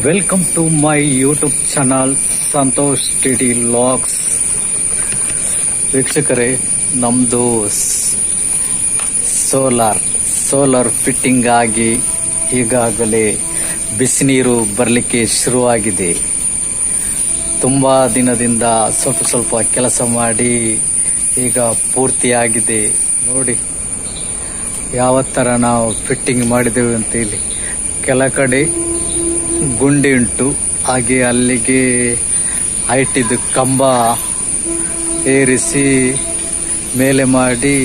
Welcome to my YouTube channel Santosh TD logs. ವೀಕ್ಷಕರೇ, ನಮ್ಮದು solar fitting ಆಗಿ ಈಗಾಗಲೇ ಬಿಸಿನೀರು ಬರಲಿಕ್ಕೆ ಶುರುವಾಗಿದೆ. ತುಂಬ ದಿನದಿಂದ ಸ್ವಲ್ಪ ಕೆಲಸ ಮಾಡಿ ಈಗ ಪೂರ್ತಿಯಾಗಿದೆ. ನೋಡಿ ಯಾವ ಥರ ನಾವು ಫಿಟ್ಟಿಂಗ್ ಮಾಡಿದ್ದೇವೆ ಅಂತೇಳಿ. ಕೆಲ ಕಡೆ ಗುಂಡಿ ಉಂಟು, ಹಾಗೆ ಅಲ್ಲಿಗೆ ಹೈಟಿದ್ದು ಕಂಬ ಏರಿಸಿ ಮೇಲೆ ಮಾಡಿ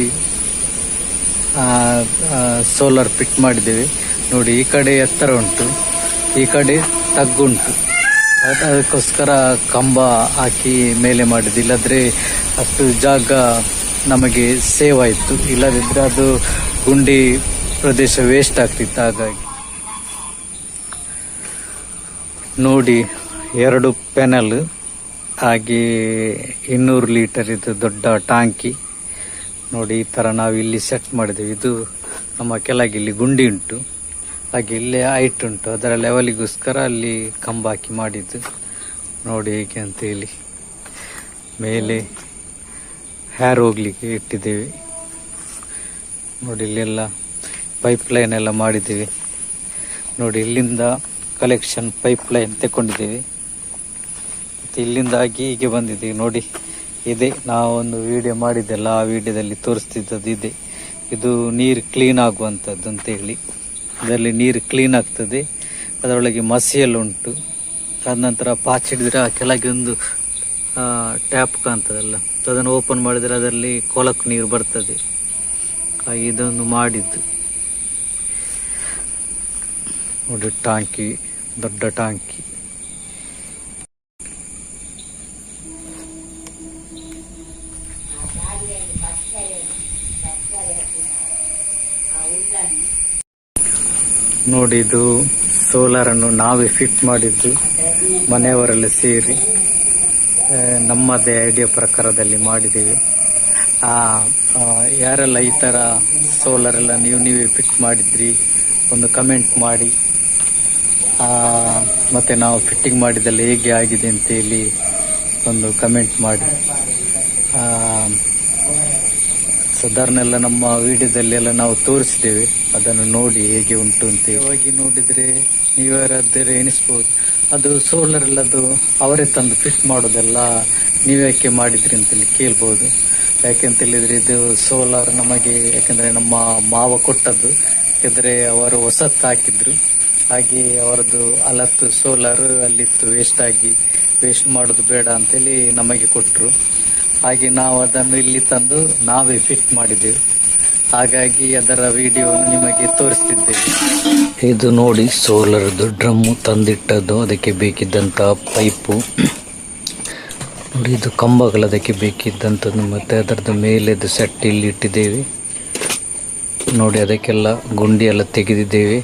ಸೋಲಾರ್ ಫಿಟ್ ಮಾಡಿದ್ದೇವೆ. ನೋಡಿ, ಈ ಕಡೆ ಎತ್ತರ ಉಂಟು, ಈ ಕಡೆ ತಗ್ಗುಂಟು. ಅದಕ್ಕೋಸ್ಕರ ಕಂಬ ಹಾಕಿ ಮೇಲೆ ಮಾಡಿದ್ದು. ಇಲ್ಲದ್ರೆ ಅಷ್ಟು ಜಾಗ ನಮಗೆ ಸೇವ್ ಆಯಿತು, ಇಲ್ಲದಿದ್ದರೆ ಅದು ಗುಂಡಿ ಪ್ರದೇಶ ವೇಸ್ಟ್ ಆಗ್ತಿತ್ತು. ಹಾಗಾಗಿ ನೋಡಿ, 2 ಪ್ಯಾನಲ್, ಹಾಗೆ 200 ಲೀಟರ್ ಇದು ದೊಡ್ಡ ಟಾಂಕಿ. ನೋಡಿ, ಈ ಥರ ನಾವು ಇಲ್ಲಿ ಸೆಟ್ ಮಾಡಿದ್ದೇವೆ. ಇದು ನಮ್ಮ ಕೆಳಗೆ ಇಲ್ಲಿ ಗುಂಡಿ ಉಂಟು, ಹಾಗೆ ಇಲ್ಲೇ ಹೈಟ್ ಉಂಟು, ಅದರ ಲೆವೆಲಿಗೋಸ್ಕರ ಅಲ್ಲಿ ಕಂಬ ಹಾಕಿ ಮಾಡಿದ್ದು. ನೋಡಿ ಹೇಗೆ ಅಂತ ಹೇಳಿ. ಮೇಲೆ ಹ್ಯಾರ್ ಹೋಗ್ಲಿಕ್ಕೆ ಇಟ್ಟಿದ್ದೇವೆ. ನೋಡಿ, ಇಲ್ಲೆಲ್ಲ ಪೈಪ್ ಲೈನ್ ಎಲ್ಲ ಮಾಡಿದ್ದೇವೆ. ನೋಡಿ, ಇಲ್ಲಿಂದ ಕಲೆಕ್ಷನ್ ಪೈಪ್ ಲೈನ್ ತಗೊಂಡಿದ್ದೇವೆ. ಮತ್ತು ಇಲ್ಲಿಂದಾಗಿ ಹೀಗೆ ಬಂದಿದ್ದೀವಿ. ನೋಡಿ, ಇದೆ ನಾವೊಂದು ವಿಡಿಯೋ ಮಾಡಿದ್ದೆಲ್ಲ, ಆ ವಿಡಿಯೋದಲ್ಲಿ ತೋರಿಸ್ತಿದ್ದದ್ದು ಇದೆ. ಇದು ನೀರು ಕ್ಲೀನ್ ಆಗುವಂಥದ್ದು ಅಂತೇಳಿ. ಇದರಲ್ಲಿ ನೀರು ಕ್ಲೀನ್ ಆಗ್ತದೆ, ಅದರೊಳಗೆ ಮಸಿಯೆಲ್ಲ ಉಂಟು. ಅದ ನಂತರ ಪಾಚ್ ಹಿಡಿದ್ರೆ ಆ ಕೆಳಗೆ ಒಂದು ಟ್ಯಾಪ್ ಕಾಣ್ತದಲ್ಲ, ಅದನ್ನು ಓಪನ್ ಮಾಡಿದರೆ ಅದರಲ್ಲಿ ಕೊಳಕು ನೀರು ಬರ್ತದೆ. ಇದೊಂದು ಮಾಡಿದ್ದು. ನೋಡಿ, ಟಾಂಕಿ, ದೊಡ್ಡ ಟಾಂಕಿ. ನೋಡಿ, ಇದು ಸೋಲಾರನ್ನು ನಾವೇ ಫಿಟ್ ಮಾಡಿದ್ದು, ಮನೆಯವರೆಲ್ಲ ಸೇರಿ ನಮ್ಮದೇ ಐಡಿಯಾ ಪ್ರಕಾರದಲ್ಲಿ ಮಾಡಿದ್ದೇವೆ. ಯಾರೆಲ್ಲ ಈ ಥರ ಸೋಲಾರೆಲ್ಲ ನೀವೇ ಫಿಟ್ ಮಾಡಿದ್ರಿ ಒಂದು ಕಮೆಂಟ್ ಮಾಡಿ. ಮತ್ತು ನಾವು ಫಿಟ್ಟಿಂಗ್ ಮಾಡಿದ್ದೆಲ್ಲ ಹೇಗೆ ಆಗಿದೆ ಅಂತೇಳಿ ಒಂದು ಕಮೆಂಟ್ ಮಾಡಿ. ಸಾಧಾರಣ ನಮ್ಮ ವಿಡಿಯೋದಲ್ಲೆಲ್ಲ ನಾವು ತೋರಿಸಿದ್ದೇವೆ, ಅದನ್ನು ನೋಡಿ ಹೇಗೆ ಉಂಟು ಅಂತ. ಇವಾಗಿ ನೋಡಿದರೆ ನೀವ್ಯಾರಾದರೆ ಎಣಿಸ್ಬೋದು, ಅದು ಸೋಲಾರ್ ಎಲ್ಲದು ಅವರೇ ತಂದು ಫಿಟ್ ಮಾಡೋದೆಲ್ಲ ನೀವ್ಯಾಕೆ ಮಾಡಿದ್ರಿ ಅಂತೇಳಿ ಕೇಳ್ಬೋದು. ಯಾಕೆಂತೇಳಿದರೆ ಇದು ಸೋಲಾರ್ ನಮಗೆ, ಯಾಕೆಂದರೆ ನಮ್ಮ ಮಾವ ಕೊಟ್ಟದ್ದು. ಯಾಕೆಂದರೆ ಅವರು ಹೊಸತ್ತು ಹಾಕಿದ್ರು, ಹಾಗೆ ಅವರದ್ದು ಅಲತ್ತು ಸೋಲಾರ್ ಅಲ್ಲಿತ್ತು, ವೇಸ್ಟ್ ಮಾಡೋದು ಬೇಡ ಅಂತೇಳಿ ನಮಗೆ ಕೊಟ್ಟರು. ಹಾಗೆ ನಾವು ಅದನ್ನು ಇಲ್ಲಿ ತಂದು ನಾವೇ ಫಿಟ್ ಮಾಡಿದ್ದೆವು. ಹಾಗಾಗಿ ಅದರ ವಿಡಿಯೋ ನಿಮಗೆ ತೋರಿಸ್ತಿದ್ದೇವೆ. ಇದು ನೋಡಿ, ಸೋಲಾರ್ದು ಡ್ರಮ್ಮು ತಂದಿಟ್ಟದ್ದು, ಅದಕ್ಕೆ ಬೇಕಿದ್ದಂಥ ಪೈಪು. ನೋಡಿ, ಇದು ಕಂಬಗಳು ಅದಕ್ಕೆ ಬೇಕಿದ್ದಂಥದ್ದು. ಮತ್ತು ಅದರದ್ದು ಮೇಲೆದು ಸೆಟ್ ಇಲ್ಲಿ ಇಟ್ಟಿದ್ದೇವೆ. ನೋಡಿ, ಅದಕ್ಕೆಲ್ಲ ಗುಂಡಿ ಎಲ್ಲ ತೆಗೆದಿದ್ದೇವೆ.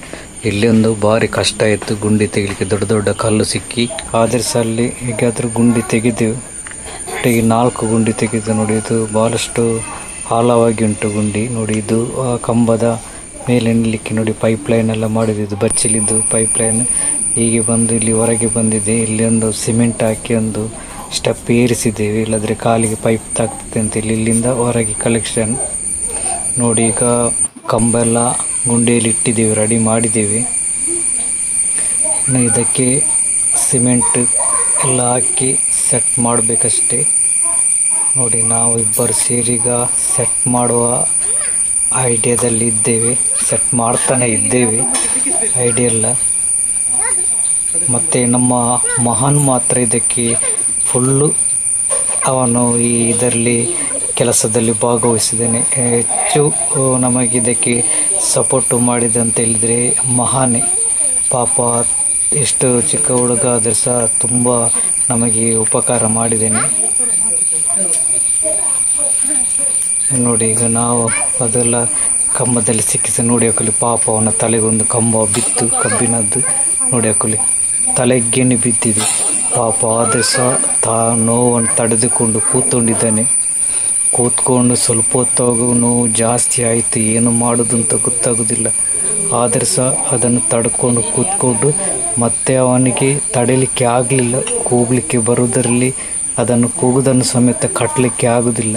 ಇಲ್ಲಿ ಒಂದು ಭಾರಿ ಕಷ್ಟ ಇತ್ತು ಗುಂಡಿ ತೆಗಿಲಿಕ್ಕೆ, ದೊಡ್ಡ ದೊಡ್ಡ ಕಲ್ಲು ಸಿಕ್ಕಿ. ಆದರೆ ಸಹ ಅಲ್ಲಿ ಹೇಗಾದರೂ ಗುಂಡಿ ತೆಗೆದೆವು. ಒಟ್ಟಿಗೆ 4 ಗುಂಡಿ ತೆಗೆದು. ನೋಡಿ, ಇದು ಭಾಳಷ್ಟು ಆಳವಾಗಿ ಉಂಟು ಗುಂಡಿ. ನೋಡಿ, ಇದು ಆ ಕಂಬದ ಮೇಲೆ ನಿಲ್ಲಲಿಕ್ಕೆ ನೋಡಿ ಪೈಪ್ ಲೈನ್ ಎಲ್ಲ ಮಾಡಿದ್ದು, ಬಚ್ಚಲಿದ್ದು ಪೈಪ್ ಲೈನ್ ಹೀಗೆ ಬಂದು ಇಲ್ಲಿ ಹೊರಗೆ ಬಂದಿದೆ. ಇಲ್ಲಿ ಒಂದು ಸಿಮೆಂಟ್ ಹಾಕಿ ಒಂದು ಸ್ಟೆಪ್ ಏರಿಸಿದ್ದೇವೆ, ಇಲ್ಲದ್ರೆ ಕಾಲಿಗೆ ಪೈಪ್ ತಾಗ್ತದೆ ಅಂತ ಇಲ್ಲಿಂದ ಹೊರಗೆ ಕಲೆಕ್ಷನ್. ನೋಡಿ, ಈಗ ಕಂಬ ಎಲ್ಲ ಗುಂಡಿಯಲ್ಲಿ ಇಟ್ಟಿದ್ದೇವೆ, ರೆಡಿ ಮಾಡಿದ್ದೇವೆ. ಇದಕ್ಕೆ ಸಿಮೆಂಟ್ ಎಲ್ಲ ಹಾಕಿ ಸೆಟ್ ಮಾಡಬೇಕಷ್ಟೇ. ನೋಡಿ, ನಾವು ಇಬ್ಬರು ಸೇರಿಗ ಸೆಟ್ ಮಾಡುವ ಐಡಿಯಾದಲ್ಲಿ ಇದ್ದೇವೆ, ಸೆಟ್ ಮಾಡ್ತಾನೆ ಇದ್ದೇವೆ ಐಡಿಯಾ ಎಲ್ಲ. ಮತ್ತು ನಮ್ಮ ಮಹಾನ್ ಮಾತ್ರ ಇದಕ್ಕೆ ಫುಲ್ಲು ಅವನು ಇದರಲ್ಲಿ ಕೆಲಸದಲ್ಲಿ ಭಾಗವಹಿಸಿದ್ದೇನೆ. ಹೆಚ್ಚು ನಮಗೆ ಇದಕ್ಕೆ ಸಪೋರ್ಟು ಮಾಡಿದಂತ ಹೇಳಿದರೆ ಮಹಾನೇ. ಪಾಪ ಎಷ್ಟು ಚಿಕ್ಕ ಹುಡುಗ ಆದರೂ ಸಹ ತುಂಬ ನಮಗೆ ಉಪಕಾರ ಮಾಡಿದ್ದೇನೆ. ನೋಡಿ, ಈಗ ನಾವು ಅದೆಲ್ಲ ಕಂಬದಲ್ಲಿ ಸಿಕ್ಕಿಸಿ ನೋಡಿ ಹಾಕಲಿ. ಪಾಪ ಅವನ ತಲೆಗೊಂದು ಕಂಬ ಬಿತ್ತು, ಕಬ್ಬಿನದ್ದು. ನೋಡಿ ಹಾಕಲಿ, ತಲೆಗೇನೆ ಬಿದ್ದಿದೆ ಪಾಪ. ಆದರೆ ಸಹ ನೋವನ್ನು ತಡೆದುಕೊಂಡು ಕೂತ್ಕೊಂಡಿದ್ದಾನೆ. ಕೂತ್ಕೊಂಡು ಸ್ವಲ್ಪ ಹೊತ್ತಾಗೂ ನೋವು ಜಾಸ್ತಿ ಆಯಿತು, ಏನು ಮಾಡೋದು ಅಂತ ಗೊತ್ತಾಗೋದಿಲ್ಲ. ಆದರೆ ಸಹ ಅದನ್ನು ತಡ್ಕೊಂಡು ಕೂತ್ಕೊಂಡು ಮತ್ತೆ ಅವನಿಗೆ ತಡೆಯಲಿಕ್ಕೆ ಆಗಲಿಲ್ಲ, ಕೂಗಲಿಕ್ಕೆ ಬರುವುದರಲ್ಲಿ ಅದನ್ನು ಕೂಗುವುದನ್ನು ಸಮೇತ ಕಟ್ಟಲಿಕ್ಕೆ ಆಗುವುದಿಲ್ಲ.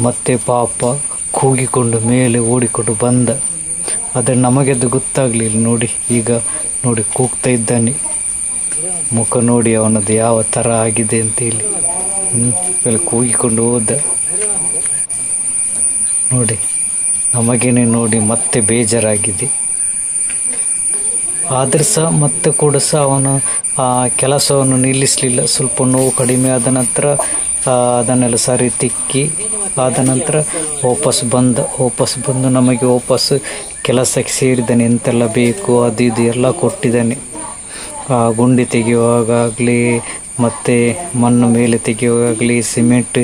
ಮತ್ತೆ ಪಾಪ ಕೂಗಿಕೊಂಡು ಮೇಲೆ ಓಡಿಕೊಂಡು ಬಂದ. ಆದರೆ ನಮಗೆ ಅದು ಗೊತ್ತಾಗಲಿಲ್ಲ. ನೋಡಿ ಈಗ ನೋಡಿ ಕೂಗ್ತಾ ಇದ್ದಾನೆ, ಮುಖ ನೋಡಿ ಅವನದು ಯಾವ ಥರ ಆಗಿದೆ ಅಂತೇಳಿ. ಮೇಲೆ ಕೂಗಿಕೊಂಡು ಹೋದ. ನೋಡಿ ನಮಗೇನೆ ನೋಡಿ ಮತ್ತೆ ಬೇಜಾರಾಗಿದೆ. ಆದರೂ ಸಹ ಮತ್ತೆ ಕೂಡ ಸಹ ಅವನು ಆ ಕೆಲಸವನ್ನು ನಿಲ್ಲಿಸಲಿಲ್ಲ. ಸ್ವಲ್ಪ ನೋವು ಕಡಿಮೆ ಆದ ನಂತರ ಅದನ್ನೆಲ್ಲ ಸರಿ ತಿಕ್ಕಿ ಆದ ನಂತರ ವಾಪಸ್ ಬಂದು ನಮಗೆ ವಾಪಸ್ಸು ಕೆಲಸಕ್ಕೆ ಸೇರಿದ್ದಾನೆ. ಎಂತೆಲ್ಲ ಬೇಕು ಅದು ಇದು ಎಲ್ಲ ಕೊಟ್ಟಿದ್ದಾನೆ. ಗುಂಡಿ ತೆಗೆಯುವಾಗಲಿ ಮತ್ತು ಮಣ್ಣು ಮೇಲೆ ತೆಗೆಯುವಾಗಲಿ, ಸಿಮೆಂಟ್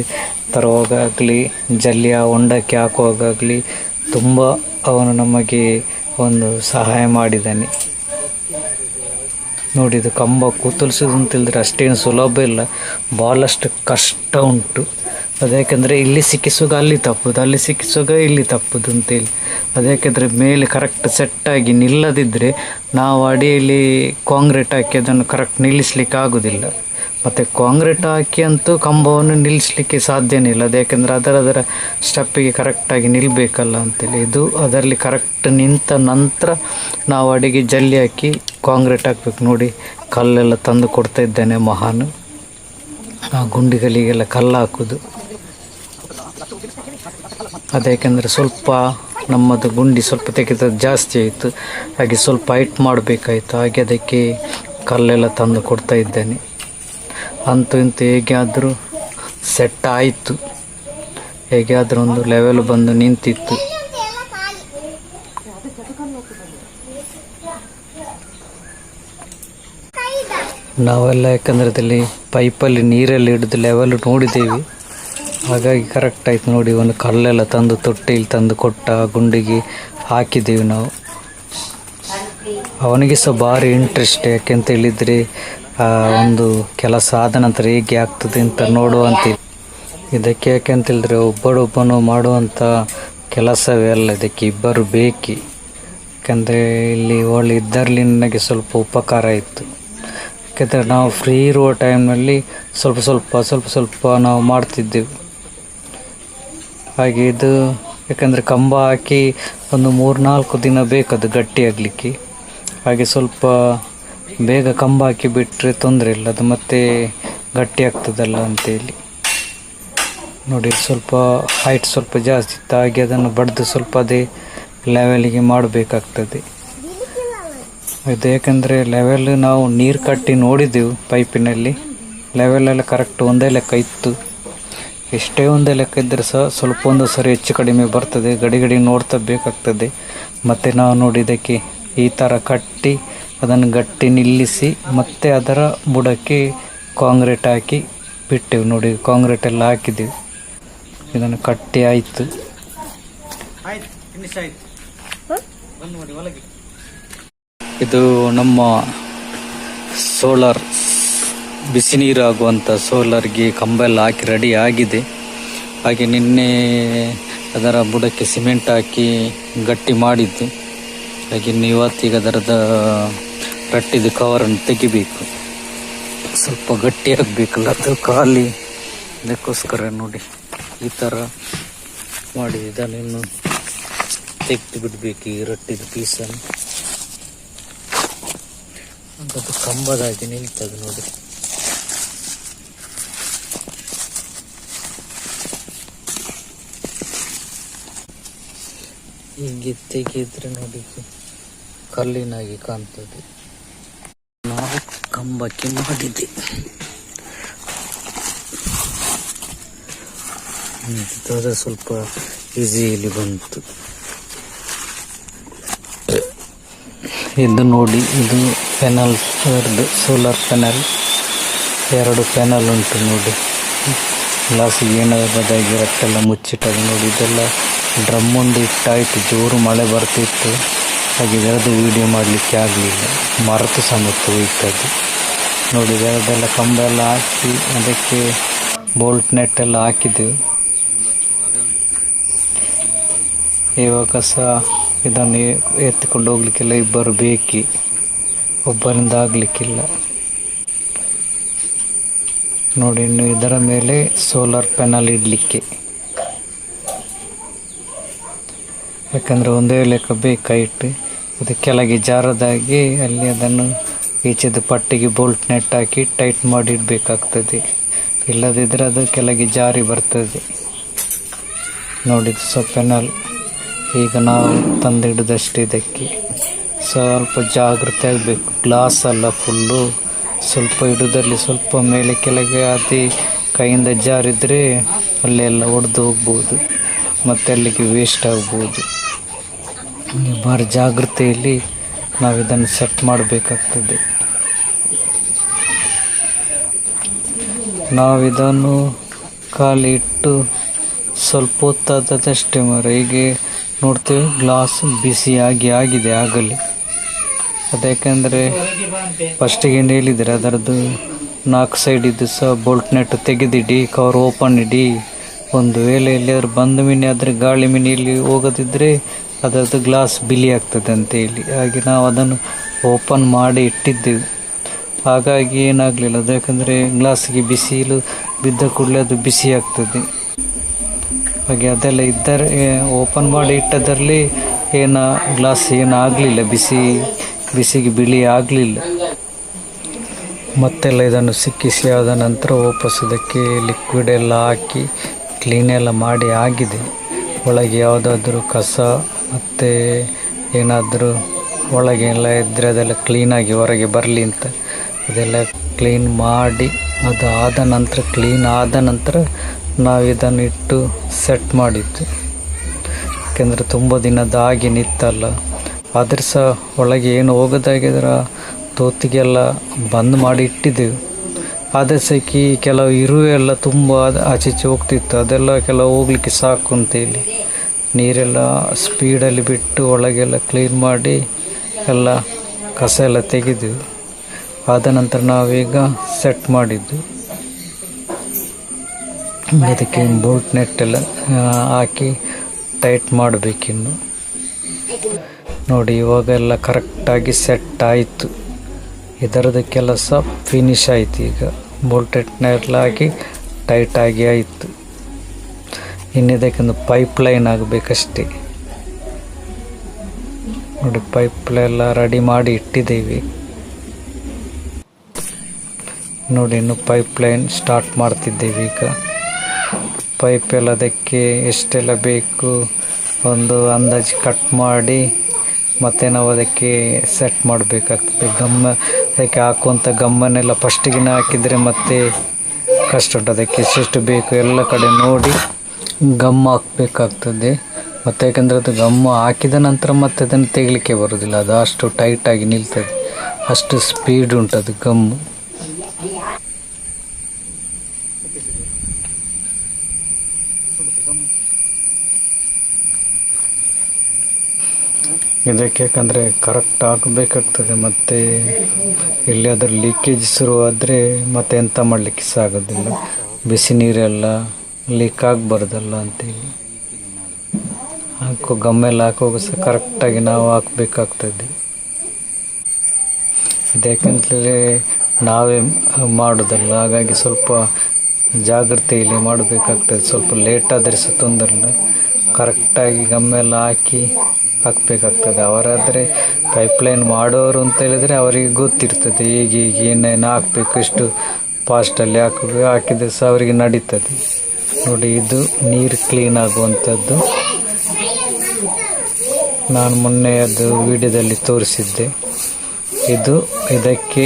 ತರುವಾಗಲಿ, ಜಲ್ಲಿಯ ಹೊಂಡಕ್ಕೆ ಹಾಕುವಾಗಲಿ ತುಂಬ ಅವನು ನಮಗೆ ಒಂದು ಸಹಾಯ ಮಾಡಿದ್ದಾನೆ. ನೋಡಿ ಇದು ಕಂಬ ಕೂತಲಿಸೋದು ಅಂತೇಳಿದ್ರೆ ಅಷ್ಟೇನು ಸುಲಭ ಇಲ್ಲ, ಭಾಳಷ್ಟು ಕಷ್ಟ ಉಂಟು. ಅದ್ಯಾಕೆಂದರೆ ಇಲ್ಲಿ ಸಿಕ್ಕಿಸುವಾಗ ಅಲ್ಲಿ ತಪ್ಪುದು, ಅಲ್ಲಿ ಸಿಕ್ಕಿಸುವಾಗ ಇಲ್ಲಿ ತಪ್ಪುದು ಅಂತೇಳಿ. ಅದ್ಯಾಕೆಂದರೆ ಮೇಲೆ ಕರೆಕ್ಟ್ ಸೆಟ್ಟಾಗಿ ನಿಲ್ಲದಿದ್ದರೆ ನಾವು ಅಡಿಯಲ್ಲಿ ಕಾಂಕ್ರೀಟ್ ಹಾಕಿ ಅದನ್ನು ಕರೆಕ್ಟ್ ನಿಲ್ಲಿಸಲಿಕ್ಕೆ ಆಗೋದಿಲ್ಲ. ಮತ್ತು ಕಾಂಕ್ರೀಟ್ ಹಾಕಿ ಅಂತೂ ಕಂಬವನ್ನು ನಿಲ್ಲಿಸಲಿಕ್ಕೆ ಸಾಧ್ಯನೇ ಇಲ್ಲ. ಅದ್ಯಾಕೆಂದರೆ ಅದರ ಸ್ಟೆಪ್ಪಿಗೆ ಕರೆಕ್ಟಾಗಿ ನಿಲ್ಲಬೇಕಲ್ಲ ಅಂತೇಳಿ. ಇದು ಅದರಲ್ಲಿ ಕರೆಕ್ಟ್ ನಿಂತ ನಂತರ ನಾವು ಅಡಿಗೆ ಜಲ್ಲಿ ಹಾಕಿ ಕಾಂಕ್ರೀಟ್ ಹಾಕಬೇಕು. ನೋಡಿ ಕಲ್ಲೆಲ್ಲ ತಂದು ಕೊಡ್ತಾ ಇದ್ದಾನೆ ಮಹಾನು. ಆ ಗುಂಡಿಗಳಿಗೆಲ್ಲ ಕಲ್ಲು ಹಾಕೋದು. ಅದ್ಯಾಕೆಂದರೆ ಸ್ವಲ್ಪ ನಮ್ಮದು ಗುಂಡಿ ಸ್ವಲ್ಪ ತೆಗೆದ ಜಾಸ್ತಿ ಆಯಿತು, ಹಾಗೆ ಸ್ವಲ್ಪ ಹೈಟ್ ಮಾಡಬೇಕಾಯಿತು. ಹಾಗೆ ಅದಕ್ಕೆ ಕಲ್ಲೆಲ್ಲ ತಂದು ಕೊಡ್ತಾ ಇದ್ದಾನೆ. ಅಂತೂ ಇಂತೂ ಹೇಗೆ ಆದರೂ ಸೆಟ್ ಆಯಿತು, ಹೇಗೆ ಆದರೂ ಒಂದು ಲೆವೆಲ್ ಬಂದು ನಿಂತಿತ್ತು. ನಾವೆಲ್ಲ ಯಾಕಂದರೆ ಅದರಲ್ಲಿ ಪೈಪಲ್ಲಿ ನೀರಲ್ಲಿ ಹಿಡಿದು ಲೆವೆಲ್ ನೋಡಿದ್ದೇವೆ, ಹಾಗಾಗಿ ಕರೆಕ್ಟ್ ಆಯಿತು. ನೋಡಿ ಒಂದು ಕಲ್ಲೆಲ್ಲ ತಂದು ತೊಟ್ಟಿಲಿ ತಂದು ಕೊಟ್ಟ, ಗುಂಡಿಗೆ ಹಾಕಿದ್ದೀವಿ ನಾವು. ಅವನಿಗೆ ಸಹ ಭಾರಿ ಇಂಟ್ರೆಸ್ಟ್, ಯಾಕೆಂತ ಹೇಳಿದರೆ ಒಂದು ಕೆಲಸ ಆದ ನಂತರ ಹೇಗೆ ಆಗ್ತದೆ ಅಂತ ನೋಡುವಂತೆ. ಇದಕ್ಕೆ ಯಾಕೆಂತ ಹೇಳಿದ್ರೆ ಒಬ್ಬನೊಬ್ಬನು ಮಾಡುವಂಥ ಕೆಲಸವೇ ಅಲ್ಲ, ಇದಕ್ಕೆ ಇಬ್ಬರು ಬೇಕಿ. ಯಾಕೆಂದರೆ ಇಲ್ಲಿ ಒಳ್ಳೆ ಇದ್ದರಲ್ಲಿ ನನಗೆ ಸ್ವಲ್ಪ ಉಪಕಾರ ಇತ್ತು. ಯಾಕೆಂದರೆ ನಾವು ಫ್ರೀ ಇರುವ ಟೈಮ್ನಲ್ಲಿ ಸ್ವಲ್ಪ ನಾವು ಮಾಡ್ತಿದ್ದೆವು. ಹಾಗೆ ಇದು ಯಾಕಂದರೆ ಕಂಬ ಹಾಕಿ ಒಂದು 3-4 ದಿನ ಬೇಕದು ಗಟ್ಟಿಯಾಗಲಿಕ್ಕೆ. ಹಾಗೆ ಸ್ವಲ್ಪ ಬೇಗ ಕಂಬ ಹಾಕಿ ಬಿಟ್ಟರೆ ತೊಂದರೆ ಇಲ್ಲ, ಅದು ಮತ್ತೆ ಗಟ್ಟಿ ಆಗ್ತದಲ್ಲ ಅಂತೇಳಿ. ನೋಡಿ ಸ್ವಲ್ಪ ಹೈಟ್ ಸ್ವಲ್ಪ ಜಾಸ್ತಿ ಇತ್ತು, ಹಾಗೆ ಅದನ್ನು ಬಡ್ದು ಸ್ವಲ್ಪ ಅದೇ ಲೆವೆಲಿಗೆ ಮಾಡಬೇಕಾಗ್ತದೆ. ಇದು ಯಾಕಂದರೆ ಲೆವೆಲ್ ನಾವು ನೀರು ಕಟ್ಟಿ ನೋಡಿದ್ದೆವು ಪೈಪಿನಲ್ಲಿ, ಲೆವೆಲೆಲ್ಲ ಕರೆಕ್ಟ್ ಒಂದೇ ಲೆಕ್ಕ ಇತ್ತು. ಎಷ್ಟೇ ಒಂದೇ ಲೆಕ್ಕ ಇದ್ದರೆ ಸಹ ಸ್ವಲ್ಪ ಒಂದು ಸರಿ ಹೆಚ್ಚು ಕಡಿಮೆ ಬರ್ತದೆ, ಗಡಿ ನೋಡ್ತಾ ಬೇಕಾಗ್ತದೆ. ಮತ್ತು ನಾವು ನೋಡಿ ಇದಕ್ಕೆ ಈ ಥರ ಕಟ್ಟಿ ಅದನ್ನು ಗಟ್ಟಿ ನಿಲ್ಲಿಸಿ ಮತ್ತೆ ಅದರ ಬುಡಕ್ಕೆ ಕಾಂಕ್ರೀಟ್ ಹಾಕಿ ಬಿಟ್ಟೆವು. ನೋಡಿ ಕಾಂಕ್ರೀಟ್ ಎಲ್ಲ ಹಾಕಿದ್ದೆವು, ಇದನ್ನು ಕಟ್ಟಿ ಆಯಿತು. ಇದು ನಮ್ಮ ಸೋಲಾರ್, ಬಿಸಿ ನೀರು ಆಗುವಂಥ ಸೋಲಾರ್ಗೆ ಕಂಬ ಎಲ್ಲ ಹಾಕಿ ರೆಡಿ ಆಗಿದೆ. ಹಾಗೆ ನಿನ್ನೆ ಅದರ ಬುಡಕ್ಕೆ ಸಿಮೆಂಟ್ ಹಾಕಿ ಗಟ್ಟಿ ಮಾಡಿದ್ದು. ಹಾಗೆ ಇವತ್ತೀಗ ಅದರದ ರಟ್ಟಿದ ಕವರನ್ನು ತೆಗಿಬೇಕು, ಸ್ವಲ್ಪ ಗಟ್ಟಿ ಆಗಬೇಕಲ್ಲ ಅದು ಖಾಲಿ. ಅದಕ್ಕೋಸ್ಕರ ನೋಡಿ ಈ ಥರ ಮಾಡಿ ಇದನ್ನು ತೆಗೆದು ಬಿಡಬೇಕು, ಈ ರಟ್ಟಿದ ಪೀಸನ್ನು. ಅದು ಕಂಬದಾಗಿ ನಿಲ್ತದೆ ನೋಡಿ. ಹೀಗೆ ತೆಗೆದ್ರೆ ನೋಡಿ ಕಲ್ಲಿನಾಗಿ ಕಾಣ್ತದೆ. ನಾವು ಕಂಬಕ್ಕೆ ಮಾಡಿದ್ದೆ. ಅದು ಸ್ವಲ್ಪ ಈಸಿಯಲ್ಲಿ ಬಂತು. ಇದು ನೋಡಿ, ಇದು ಪ್ಯಾನಲ್, ಸೋಲಾರ್ ಪ್ಯಾನಲ್, 2 ಪ್ಯಾನಲ್ ಉಂಟು ನೋಡಿ. ಗ್ಲಾಸಿಗೆ ಏನಾದಾಗಿ ರಟ್ಟೆಲ್ಲ ಮುಚ್ಚಿಟ್ಟದು ನೋಡಿ. ಇದೆಲ್ಲ ಡ್ರಮ್ ಒಂದು ಇಟ್ಟಾಯಿತು, ಜೋರು ಮಳೆ ಬರ್ತಿತ್ತು, ಹಾಗೆ ಇದರದ್ದು ವೀಡಿಯೋ ಮಾಡಲಿಕ್ಕೆ ಆಗಲಿಲ್ಲ, ಮರೆತು ಸಮೇತ ಹೋಯ್ತದ್ದು ನೋಡಿ. ಇದರದ್ದೆಲ್ಲ ಕಂಬ ಎಲ್ಲ ಹಾಕಿ ಅದಕ್ಕೆ ಬೋಲ್ಟ್ ನೆಟ್ ಎಲ್ಲ ಹಾಕಿದ್ದೆವು. ಇವಾಗ ಸಹ ಇದನ್ನು ಎತ್ತಿಕೊಂಡು ಹೋಗ್ಲಿಕ್ಕೆಲ್ಲ ಇಬ್ಬರು ಬೇಕಿ, ಒಬ್ಬರಿಂದ ಆಗಲಿಕ್ಕಿಲ್ಲ. ನೋಡಿ, ಇನ್ನು ಇದರ ಮೇಲೆ ಸೋಲಾರ್ ಪ್ಯಾನಲ್ ಇಡಲಿಕ್ಕೆ, ಯಾಕಂದರೆ ಒಂದೇ ಲೆಕ್ಕ ಬೇಕಾಯಿಟ್ಟು ಇದು ಕೆಳಗೆ ಜಾರದಾಗಿ ಅಲ್ಲಿ ಅದನ್ನು ಈಚೆದು ಪಟ್ಟಿಗೆ ಬೋಲ್ಟ್ ನೆಟ್ ಹಾಕಿ ಟೈಟ್ ಮಾಡಿ ಇಡಬೇಕಾಗ್ತದೆ. ಇಲ್ಲದಿದ್ದರೆ ಅದು ಕೆಳಗೆ ಜಾರಿ ಬರ್ತದೆ. ನೋಡಿದ್ದು ಪ್ಯಾನಲ್ ಈಗ ನಾವು ತಂದಿಡೋದಷ್ಟು. ಇದಕ್ಕೆ ಸ್ವಲ್ಪ ಜಾಗ್ರತೆ ಆಗಬೇಕು. ಗ್ಲಾಸ್ ಅಲ್ಲ ಫುಲ್ಲು, ಸ್ವಲ್ಪ ಇಡೋದ್ರಲ್ಲಿ ಸ್ವಲ್ಪ ಮೇಲೆ ಕೆಳಗೆ ಆದಿ ಕೈಯಿಂದ ಜಾರಿದರೆ ಅಲ್ಲೆಲ್ಲ ಒಡೆದು ಹೋಗ್ಬೋದು, ಮತ್ತು ಅಲ್ಲಿಗೆ ವೇಸ್ಟ್ ಆಗ್ಬೋದು. ಭಾರಿ ಜಾಗ್ರತೆಯಲ್ಲಿ ನಾವು ಇದನ್ನು ಸೆಟ್ ಮಾಡಬೇಕಾಗ್ತದೆ. ನಾವಿದನ್ನು ಖಾಲಿ ಇಟ್ಟು ಸ್ವಲ್ಪ ಹೊತ್ತಾದದಷ್ಟೇ ಹೀಗೆ ನೋಡ್ತೇವೆ. ಗ್ಲಾಸ್ ಬಿಸಿಯಾಗಿ ಆಗಿದೆ ಆಗಲಿ. ಅದಕ್ಕೆಂದರೆ ಫಸ್ಟಿಗೆ ಏನು ಹೇಳಿದರೆ ಅದರದ್ದು 4 ಸೈಡಿದ್ದು ಸಹ ಬೋಲ್ಟ್ ನೆಟ್ ತೆಗೆದಿಡಿ, ಕವರ್ ಓಪನ್ ಇಡಿ. ಒಂದು ವೇಳೆ ಎಲ್ಲಿಯಾದ್ರೂ ಬಂದ ಮೀನು ಆದರೆ ಗಾಳಿ ಮೀನು ಇಲ್ಲಿ ಹೋಗದಿದ್ದರೆ ಅದರದ್ದು ಗ್ಲಾಸ್ ಬಿಳಿ ಆಗ್ತದೆ ಅಂತೇಳಿ, ಹಾಗೆ ನಾವು ಅದನ್ನು ಓಪನ್ ಮಾಡಿ ಇಟ್ಟಿದ್ದೆವು. ಹಾಗಾಗಿ ಏನಾಗಲಿಲ್ಲ ಅದು, ಯಾಕಂದರೆ ಗ್ಲಾಸಿಗೆ ಬಿಸಿಲು ಬಿದ್ದ ಕೂಡಲೇ ಅದು ಬಿಸಿ ಆಗ್ತದೆ. ಹಾಗೆ ಅದೆಲ್ಲ ಇದ್ದರೆ ಓಪನ್ ಮಾಡಿ ಇಟ್ಟದರಲ್ಲಿ ಗ್ಲಾಸ್ ಆಗಲಿಲ್ಲ, ಬಿಸಿಗೆ ಬಿಳಿ ಆಗಲಿಲ್ಲ. ಮತ್ತೆಲ್ಲ ಇದನ್ನು ಸಿಕ್ಕಿಸಿ ಆದ ನಂತರ ವಾಪಸ್ ಇದಕ್ಕೆ ಲಿಕ್ವಿಡ್ ಎಲ್ಲ ಹಾಕಿ ಕ್ಲೀನೆಲ್ಲ ಮಾಡಿ ಆಗಿದೆ. ಒಳಗೆ ಯಾವುದಾದ್ರೂ ಕಸ ಮತ್ತು ಏನಾದರೂ ಒಳಗೆ ಎಲ್ಲ ಇದ್ದರೆ ಅದೆಲ್ಲ ಕ್ಲೀನಾಗಿ ಹೊರಗೆ ಬರಲಿ ಅಂತ ಅದೆಲ್ಲ ಕ್ಲೀನ್ ಮಾಡಿ ಕ್ಲೀನ್ ಆದ ನಂತರ ನಾವು ಇದನ್ನು ಇಟ್ಟು ಸೆಟ್ ಮಾಡಿದ್ದು. ಯಾಕೆಂದರೆ ತುಂಬ ದಿನದ ಹಾಗೆ ನಿತ್ತಲ್ಲ, ಆದರೆ ಸಹ ಒಳಗೆ ಏನು ಹೋಗೋದಾಗಿದ್ರೆ ತೋತಿಗೆಲ್ಲ ಬಂದ್ ಮಾಡಿ ಇಟ್ಟಿದ್ದೆವು. ಆದರೆ ಸಹ ಕೆಲವು ಇರುವೆ ಎಲ್ಲ ತುಂಬ ಆಚೀಚೆ ಹೋಗ್ತಿತ್ತು, ಅದೆಲ್ಲ ಕೆಲವು ಹೋಗ್ಲಿಕ್ಕೆ ಸಾಕು ಅಂತೇಳಿ ನೀರೆಲ್ಲ ಸ್ಪೀಡಲ್ಲಿ ಬಿಟ್ಟು ಒಳಗೆಲ್ಲ ಕ್ಲೀನ್ ಮಾಡಿ ಎಲ್ಲ ಕಸ ಎಲ್ಲ ತೆಗೆದೆವು. ಆದ ನಂತರ ನಾವೀಗ ಸೆಟ್ ಮಾಡಿದ್ದು. ಅದಕ್ಕೆ ಬೋಲ್ಟ್ ನೆಟ್ ಎಲ್ಲ ಹಾಕಿ ಟೈಟ್ ಮಾಡಬೇಕಿನ್ನು. ನೋಡಿ, ಇವಾಗೆಲ್ಲ ಕರೆಕ್ಟಾಗಿ ಸೆಟ್ ಆಯಿತು. ಇದರದ್ದು ಕೆಲಸ ಫಿನಿಶ್ ಆಯಿತು. ಈಗ ಬೋಲ್ಟ್ ನೆಟ್ನೆಲ್ಲ ಹಾಕಿ ಟೈಟಾಗಿ ಆಯಿತು. ಇನ್ನಿದಕ್ಕೊಂದು ಪೈಪ್ ಲೈನ್ ಆಗಬೇಕಷ್ಟೇ. ನೋಡಿ, ಪೈಪ್ ಎಲ್ಲ ರೆಡಿ ಮಾಡಿ ಇಟ್ಟಿದ್ದೇವೆ. ನೋಡಿ, ಇನ್ನು ಪೈಪ್ ಲೈನ್ ಸ್ಟಾರ್ಟ್ ಮಾಡ್ತಿದ್ದೇವೆ. ಈಗ ಪೈಪ್ ಎಲ್ಲ ಅದಕ್ಕೆ ಎಷ್ಟೆಲ್ಲ ಬೇಕು ಒಂದು ಅಂದಾಜು ಕಟ್ ಮಾಡಿ ಮತ್ತು ನಾವು ಅದಕ್ಕೆ ಸೆಟ್ ಮಾಡಬೇಕಾಗ್ತದೆ. ಅದಕ್ಕೆ ಹಾಕುವಂಥ ಗಮ್ಮನ್ನೆಲ್ಲ ಫಸ್ಟಿಗೆ ಹಾಕಿದರೆ ಮತ್ತೆ ಕಷ್ಟ ಉಂಟು. ಅದಕ್ಕೆ ಎಷ್ಟೆಷ್ಟು ಬೇಕು ಎಲ್ಲ ಕಡೆ ನೋಡಿ ಗಮ್ ಹಾಕಬೇಕಾಗ್ತದೆ. ಮತ್ತು ಯಾಕಂದರೆ ಅದು ಗಮ್ ಹಾಕಿದ ನಂತರ ಮತ್ತೆ ಅದನ್ನು ತೆಗಲಿಕ್ಕೆ ಬರೋದಿಲ್ಲ, ಅದು ಅಷ್ಟು ಟೈಟಾಗಿ ನಿಲ್ತದೆ, ಅಷ್ಟು ಸ್ಪೀಡ್ ಉಂಟದು ಗಮ್ಮು. ಇದಕ್ಕೆ ಯಾಕಂದರೆ ಕರೆಕ್ಟ್ ಹಾಕಬೇಕಾಗ್ತದೆ. ಮತ್ತು ಎಲ್ಲಿಯಾದರೂ ಲೀಕೇಜ್ ಶುರುವಾದರೆ ಮತ್ತೆ ಎಂತ ಮಾಡಲಿಕ್ಕೆ ಸಹ ಆಗೋದಿಲ್ಲ, ಬಿಸಿ ನೀರೆಲ್ಲ ಲೀಕ್ ಆಗಬಾರ್ದಲ್ಲ ಅಂತೇಳಿ ಗಮ್ಮೆಲ್ಲ ಹಾಕುವಾಗ ಸಹ ಕರೆಕ್ಟಾಗಿ ನಾವು ಹಾಕಬೇಕಾಗ್ತದೆ. ಇದಕ್ಕೆಂತಲೇ ನಾವೇ ಮಾಡೋದಲ್ಲ, ಹಾಗಾಗಿ ಸ್ವಲ್ಪ ಜಾಗ್ರತೆಯಲ್ಲಿ ಮಾಡಬೇಕಾಗ್ತದೆ. ಸ್ವಲ್ಪ ಲೇಟ್ ಆದರೆ ಸಹ ತೊಂದರೆ ಇಲ್ಲ, ಕರೆಕ್ಟಾಗಿ ಗಮ್ಮೆಲ್ಲ ಹಾಕಬೇಕಾಗ್ತದೆ. ಅವರಾದರೆ ಪೈಪ್ಲೈನ್ ಮಾಡೋರು ಅಂತ ಹೇಳಿದರೆ ಅವರಿಗೆ ಗೊತ್ತಿರ್ತದೆ ಹೇಗೆ ಏನೇನು ಹಾಕಬೇಕು, ಎಷ್ಟು ಫಾಸ್ಟಲ್ಲಿ ಹಾಕಿದರೆ ಸಹ ಅವರಿಗೆ ನಡೀತದೆ. ನೋಡಿ, ಇದು ನೀರು ಕ್ಲೀನ್ ಆಗುವಂಥದ್ದು. ನಾನು ಮೊನ್ನೆ ಅದು ವಿಡಿಯೋದಲ್ಲಿ ತೋರಿಸಿದ್ದೆ. ಇದಕ್ಕೆ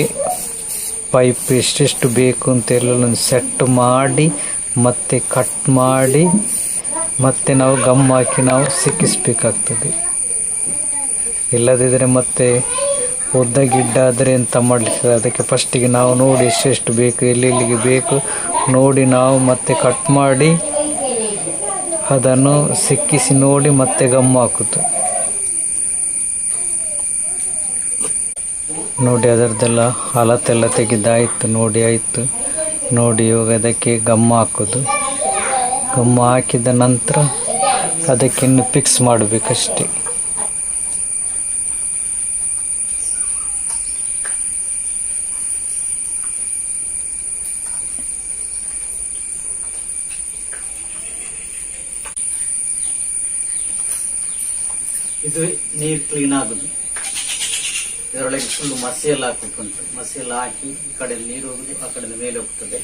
ಪೈಪ್ ಎಷ್ಟೆಷ್ಟು ಬೇಕು ಅಂತೆಲ್ಲ ಸೆಟ್ ಮಾಡಿ ಮತ್ತೆ ಕಟ್ ಮಾಡಿ ಮತ್ತೆ ನಾವು ಗಮ್ ಹಾಕಿ ನಾವು ಸಿಕ್ಕಿಸಬೇಕಾಗ್ತದೆ. ಇಲ್ಲದಿದ್ದರೆ ಮತ್ತೆ ಉದ್ದ ಗಿಡ್ಡ ಆದರೆ ಎಂತ ಮಾಡಲಿಕ್ಕೆ. ಅದಕ್ಕೆ ಫಸ್ಟಿಗೆ ನಾವು ನೋಡಿ ಎಷ್ಟೆಷ್ಟು ಬೇಕು, ಎಲ್ಲೆಲ್ಲಿಗೆ ಬೇಕು ನೋಡಿ ನಾವು ಮತ್ತೆ ಕಟ್ ಮಾಡಿ ಅದನ್ನು ಸಿಕ್ಕಿಸಿ ನೋಡಿ ಮತ್ತೆ ಗಮ್ ಹಾಕುದು. ನೋಡಿ, ಅದರದ್ದೆಲ್ಲ ಹಲತೆಲ್ಲ ತೆಗೆದಾಯಿತು. ನೋಡಿ ಆಯಿತು. ನೋಡಿ, ಇವಾಗ ಅದಕ್ಕೆ ಗಮ್ ಹಾಕೋದು. ಗಮ್ ಹಾಕಿದ ನಂತರ ಅದಕ್ಕಿನ್ನು ಫಿಕ್ಸ್ ಮಾಡಬೇಕಷ್ಟೆ. ಇದು ನೀರು ಕ್ಲೀನ್ ಆಗುದು. ಇದರೊಳಗೆ ಫುಲ್ ಮಸಿ ಎಲ್ಲ ಹಾಕುಂಟು. ಮಸಿ ಎಲ್ಲ ಹಾಕಿ ಈ ಕಡೆ ನೀರು ಹೋಗುದು, ಆ ಕಡೆ ಮೇಲೆ ಹೋಗ್ತದೆ.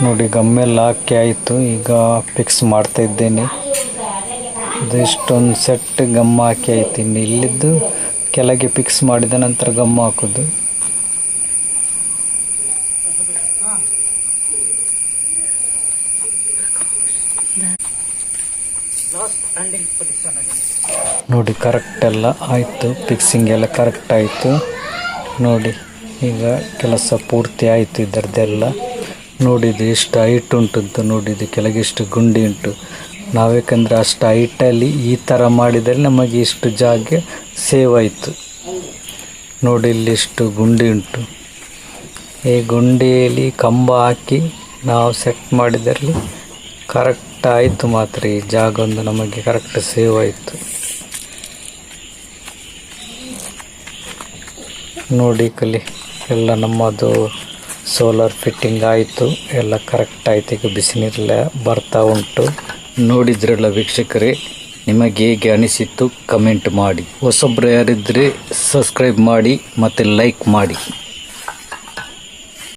ನೋಡಿ ಗಮ್ಮೆಲ್ಲ ಹಾಕಿ ಆಯಿತು. ಈಗ ಫಿಕ್ಸ್ ಮಾಡ್ತಾ ಇದ್ದೇನೆ. ಇದು ಇಷ್ಟೊಂದು ಸೆಟ್ ಗಮ್ ಹಾಕಿ ಆಯ್ತು. ಇನ್ನು ಇಲ್ಲಿದ್ದು ಕೆಳಗೆ ಫಿಕ್ಸ್ ಮಾಡಿದ ನಂತರ ಗಮ್ ಹಾಕೋದು. ನೋಡಿ ಕರೆಕ್ಟ್ ಎಲ್ಲ ಆಯಿತು. ಫಿಕ್ಸಿಂಗ್ ಎಲ್ಲ ಕರೆಕ್ಟ್ ಆಯಿತು. ನೋಡಿ ಈಗ ಕೆಲಸ ಪೂರ್ತಿ ಆಯಿತು ಇದರದ್ದೆಲ್ಲ. ನೋಡಿದ್ದು ಎಷ್ಟು ಹೈಟ್ ಉಂಟಂತ. ನೋಡಿದ್ದು ಕೆಳಗೆ ಎಷ್ಟು ಗುಂಡಿ ಉಂಟು. ನಾವೇಕಂದರೆ ಅಷ್ಟು ಹೈಟಲ್ಲಿ ಈ ಥರ ಮಾಡಿದರೆ ನಮಗೆ ಇಷ್ಟು ಜಾಗ ಸೇವ್ ಆಯಿತು. ನೋಡಿ ಇಲ್ಲಿ ಎಷ್ಟು ಗುಂಡಿ ಉಂಟು. ಈ ಗುಂಡಿಯಲ್ಲಿ ಕಂಬ ಹಾಕಿ ನಾವು ಸೆಟ್ ಮಾಡಿದಲ್ಲಿ ಕರೆಕ್ಟ್ ಆಯಿತು. ಮಾತ್ರ ಈ ಜಾಗ ಒಂದು ನಮಗೆ ಕರೆಕ್ಟ್ ಸೇವ್ ಆಯಿತು. ನೋಡಿ ಕಲಿ ಎಲ್ಲ ನಮ್ಮದು ಸೋಲಾರ್ ಫಿಟ್ಟಿಂಗ್ ಆಯಿತು. ಎಲ್ಲ ಕರೆಕ್ಟ್ ಆಯಿತು. ಈಗ ಬಿಸಿನೀರೆಲ್ಲ ಬರ್ತಾ ಉಂಟು. ನೋಡಿದ್ರಲ್ಲ ವೀಕ್ಷಕರೇ, ನಿಮಗೆ ಹೇಗೆ ಅನಿಸಿತ್ತು ಕಮೆಂಟ್ ಮಾಡಿ. ಹೊಸೊಬ್ಬರು ಯಾರಿದ್ದರೆ ಸಬ್ಸ್ಕ್ರೈಬ್ ಮಾಡಿ ಮತ್ತು ಲೈಕ್ ಮಾಡಿ.